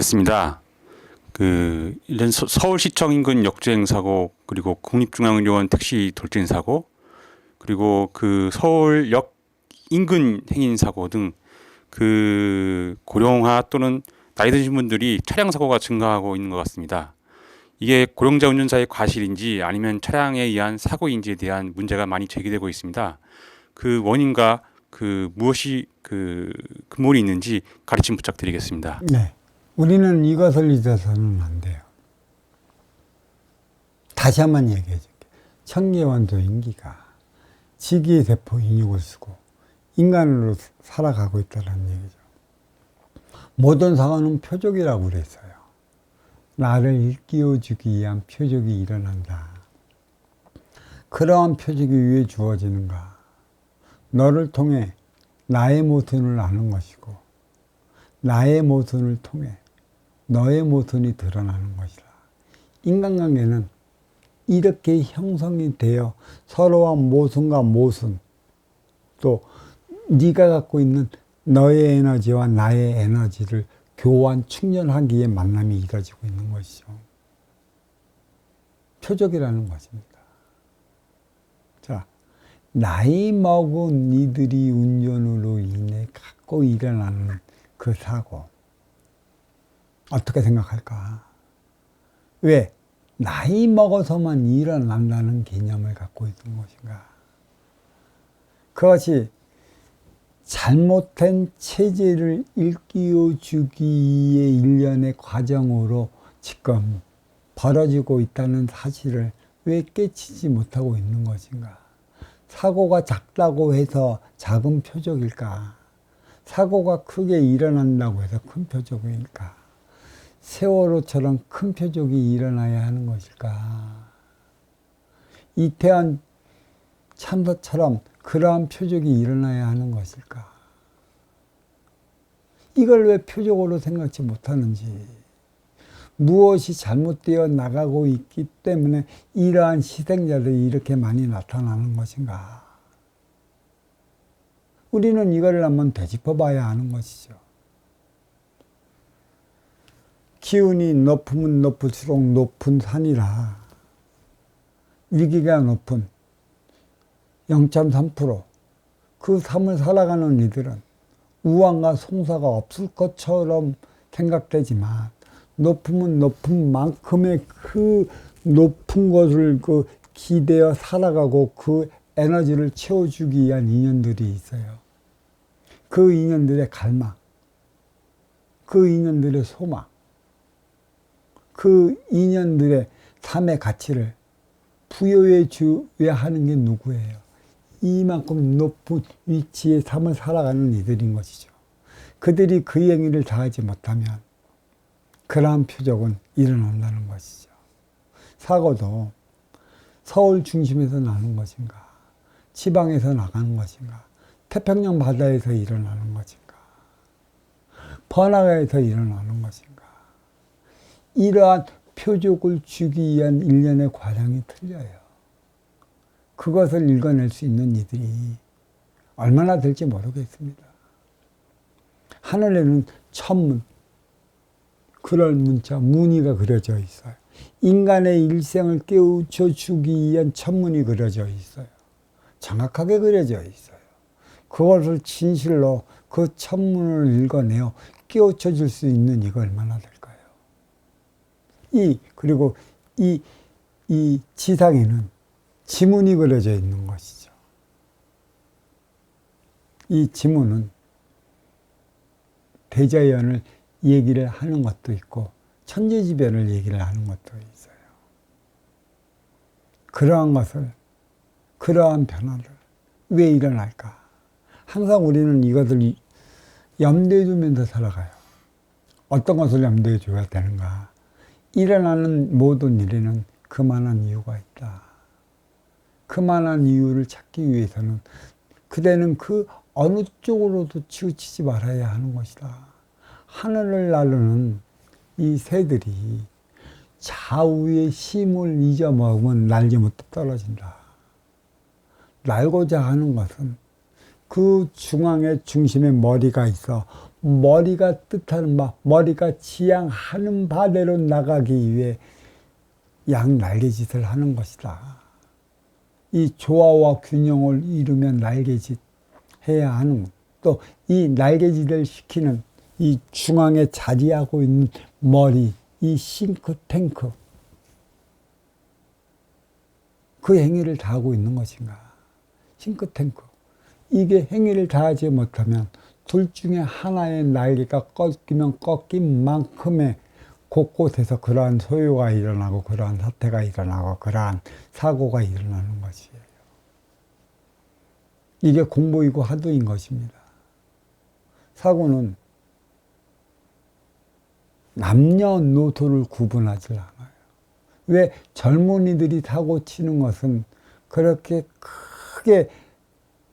알겠습니다. 이런 서울시청 인근 역주행 사고, 그리고 국립중앙의료원 택시 돌진 사고, 그리고 서울역 인근 행인 사고 등 고령화 또는 나이 드신 분들이 차량 사고가 증가하고 있는 것 같습니다. 이게 고령자 운전사의 과실인지 아니면 차량에 의한 사고인지에 대한 문제가 많이 제기되고 있습니다. 그 원인과 무엇이 근본이 있는지 가르침 부탁드리겠습니다. 네. 우리는 이것을 잊어서는 안 돼요. 다시 한번 얘기해 줄게. 청계원소 인기가 지기세포 인육을 쓰고 인간으로 살아가고 있다는 얘기죠. 모든 사고는 표적이라고 그랬어요. 나를 일깨워주기 위한 표적이 일어난다. 그러한 표적이 왜 주어지는가? 너를 통해 나의 모순을 아는 것이고 나의 모순을 통해 너의 모순이 드러나는 것이다. 인간관계는 이렇게 형성이 되어 서로와 모순과 모순, 또 네가 갖고 있는 너의 에너지와 나의 에너지를 교환, 충전하기에 만남이 이루어지고 있는 것이죠. 표적이라는 것입니다. 자, 나이 먹은 이들이 운전으로 인해 갖고 일어나는 그 사고, 어떻게 생각할까? 왜 나이 먹어서만 일어난다는 개념을 갖고 있는 것인가? 그것이 잘못된 체질을 일깨워주기 위해 일련의 과정으로 지금 벌어지고 있다는 사실을 왜 깨치지 못하고 있는 것인가? 사고가 작다고 해서 작은 표적일까? 사고가 크게 일어난다고 해서 큰 표적일까? 세월호처럼 큰 표적이 일어나야 하는 것일까? 이태원 참사처럼 그러한 표적이 일어나야 하는 것일까? 이걸 왜 표적으로 생각지 못하는지, 무엇이 잘못되어 나가고 있기 때문에 이러한 희생자들이 이렇게 많이 나타나는 것인가? 우리는 이걸 한번 되짚어 봐야 하는 것이죠. 기운이 높으면 높을수록 높은 산이라 위기가 높은 0.3%, 그 삶을 살아가는 이들은 우환과 송사가 없을 것처럼 생각되지만 높으면 높은 만큼의 그 높은 것을 기대어 살아가고 그 에너지를 채워주기 위한 인연들이 있어요. 그 인연들의 갈망, 그 인연들의 소망, 그 인연들의 삶의 가치를 부여해 줘야 하는 게 누구예요? 이만큼 높은 위치의 삶을 살아가는 이들인 것이죠. 그들이 그 행위를 다하지 못하면 그러한 표적은 일어난다는 것이죠. 사고도 서울 중심에서 나는 것인가? 지방에서 나가는 것인가? 태평양 바다에서 일어나는 것인가? 번화가에서 일어나는 것인가? 이러한 표적을 주기 위한 일련의 과정이 틀려요. 그것을 읽어낼 수 있는 이들이 얼마나 될지 모르겠습니다. 하늘에는 천문, 그럴 문자, 무늬가 그려져 있어요. 인간의 일생을 깨우쳐 주기 위한 천문이 그려져 있어요. 정확하게 그려져 있어요. 그것을 진실로 그 천문을 읽어내어 깨우쳐 줄 수 있는 이가 얼마나 될까요? 그리고 이 지상에는 지문이 그려져 있는 것이죠. 이 지문은 대자연을 얘기를 하는 것도 있고 천재지변을 얘기를 하는 것도 있어요. 그러한 것을, 그러한 변화를 왜 일어날까? 항상 우리는 이것을 염두에 두면서 살아가요. 어떤 것을 염두에 둬야 되는가? 일어나는 모든 일에는 그만한 이유가 있다. 그만한 이유를 찾기 위해서는 그대는 그 어느 쪽으로도 치우치지 말아야 하는 것이다. 하늘을 나르는 이 새들이 좌우의 힘을 잊어먹으면 날지 못해 떨어진다. 날고자 하는 것은 그 중앙에 중심에 머리가 있어 머리가 뜻하는 바, 머리가 지향하는 바대로 나가기 위해 양 날개짓을 하는 것이다. 이 조화와 균형을 이루면 날개짓 해야 하는, 또 이 날개짓을 시키는 이 중앙에 자리하고 있는 머리, 이 싱크탱크, 그 행위를 다하고 있는 것인가. 싱크탱크. 이게 행위를 다하지 못하면 둘 중에 하나의 날개가 꺾이면 꺾인 만큼의 곳곳에서 그러한 소요가 일어나고 그러한 사태가 일어나고 그러한 사고가 일어나는 것이에요. 이게 공보이고 화두인 것입니다. 사고는 남녀노소를 구분하지 않아요. 왜 젊은이들이 사고 치는 것은 그렇게 크게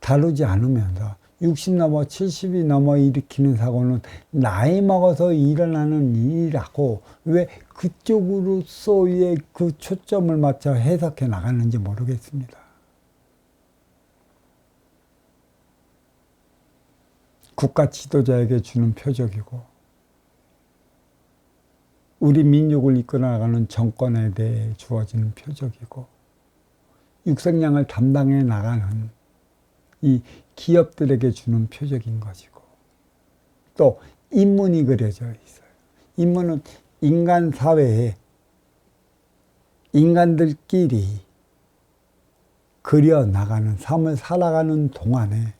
다루지 않으면서 60 넘어 70이 넘어 일으키는 사고는 나이 먹어서 일어나는 일이라고 왜 그쪽으로서의 그 초점을 맞춰 해석해 나가는지 모르겠습니다. 국가 지도자에게 주는 표적이고 우리 민족을 이끌어 나가는 정권에 대해 주어지는 표적이고 육성량을 담당해 나가는 이 기업들에게 주는 표적인 것이고 또 인문이 그려져 있어요. 인문은 인간 사회에 인간들끼리 그려나가는 삶을 살아가는 동안에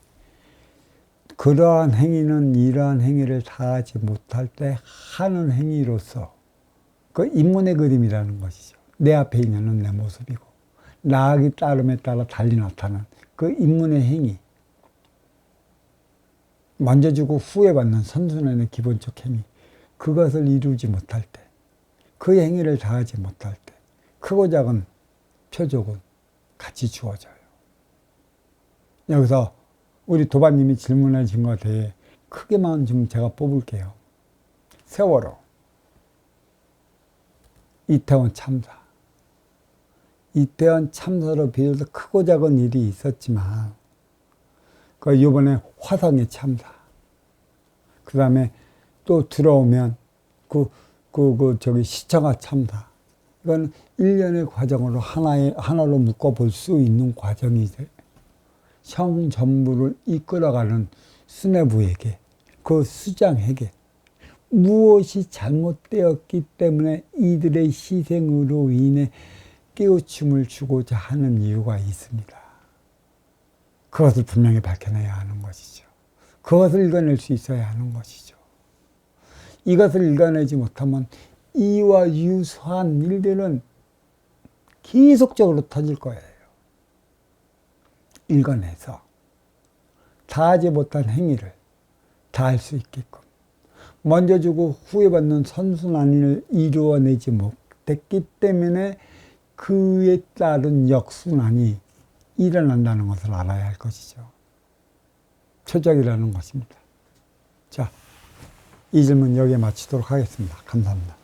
그러한 행위는 이러한 행위를 다하지 못할 때 하는 행위로서 그 인문의 그림이라는 것이죠. 내 앞에 있는 내 모습이고 나아기 따름에 따라 달리 나타나는 그 인문의 행위, 먼저 주고 후에 받는 선순환의 기본적 행위, 그것을 이루지 못할 때, 그 행위를 다하지 못할 때 크고 작은 표적은 같이 주어져요. 여기서 우리 도반님이 질문하신 것에 대해 크게만 좀 제가 뽑을게요. 세월호, 이태원 참사. 이태원 참사로 비해서 크고 작은 일이 있었지만, 그 이번에 화성의 참사. 그 다음에 또 들어오면 시청아 참사. 이건 일련의 과정으로 하나로 묶어볼 수 있는 과정이죠. 형 전부를 이끌어가는 수뇌부에게, 그 수장에게 무엇이 잘못되었기 때문에 이들의 희생으로 인해 깨우침을 주고자 하는 이유가 있습니다. 그것을 분명히 밝혀내야 하는 것이죠. 그것을 읽어낼 수 있어야 하는 것이죠. 이것을 읽어내지 못하면 이와 유사한 일들은 계속적으로 터질 거예요. 읽어내서 다하지 못한 행위를 다할 수 있게끔 먼저 주고 후에 받는 선순환을 이루어내지 못했기 때문에 그에 따른 역순환이 일어난다는 것을 알아야 할 것이죠. 표적이라는 것입니다. 자, 이 질문 여기에 마치도록 하겠습니다. 감사합니다.